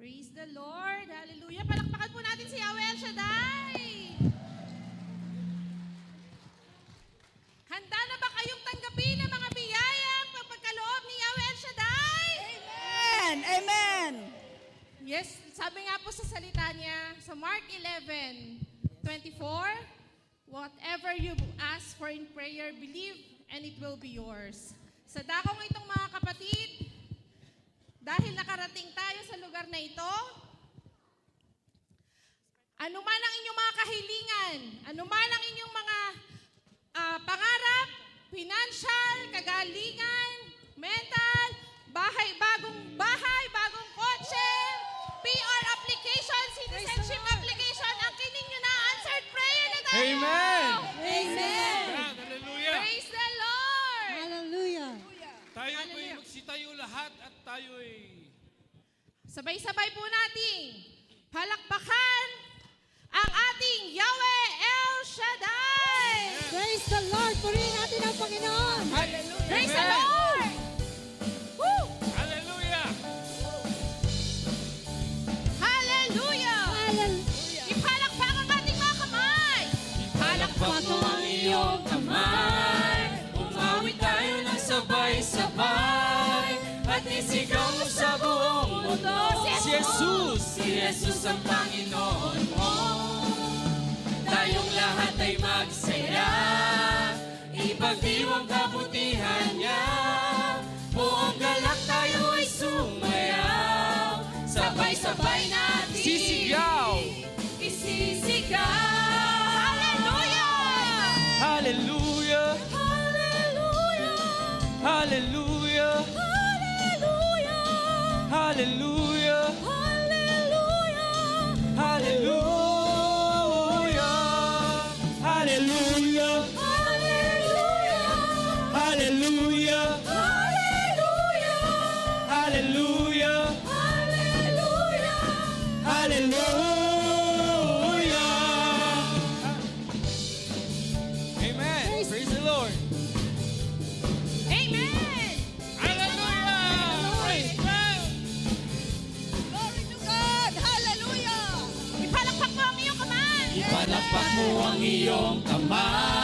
Praise the Lord. Hallelujah. Palakpakan po natin si Yahweh El Shaddai. Handa na ba kayong tanggapin ang mga biyayang pagpagkaloob ni Yahweh El Shaddai? Amen! Amen! Yes, sabi nga po sa salita niya, sa Mark 11:24, whatever you ask for in prayer, believe and it will be yours. Sa dakong itong mga kapatid, dahil nakarating tayo sa lugar na ito, anuman ang inyong mga kahilingan, anuman ang inyong mga pangarap, financial, kagalingan, mental, bagong kotse, PR application, citizenship application, ang kining nyo na answered prayer na tayo. Amen! Amen! Hallelujah! Praise the Lord! Hallelujah! Tayo po'y magsitayo lahat at tayo'y Sabay-sabay po natin palakpakan ang ating Yahweh El Shaddai! Praise the Lord! Purihin natin ang Panginoon! Hallelujah! Praise the Lord! Woo! Hallelujah! Hallelujah! Hallelujah! Ipalakpak ang ating mga kamay! Palakpak mo ang iyong kamay. Umawit tayo ng sabay-sabay at isigaw mo sa buong mundo. Si Jesus ang Panginoon mo. Tayong lahat ay magsaya, ipagdiwang kabutihan niya. Buong galak tayo ay sumayaw, sabay-sabay natin Sisigaw! Isisigaw! Hallelujah! Hallelujah! Hallelujah! Hallelujah! Hallelujah! Hallelujah! Hallelujah! Hallelujah! Hallelujah! Hallelujah! Hallelujah! Hallelujah! Hallelujah! Hallelujah! Amen! Praise the Lord! Amen! Hallelujah! Praise God! Glory to God! Hallelujah! Ipalakpak mo ang iyong kamay! Ipalakpak mo ang iyong kamay.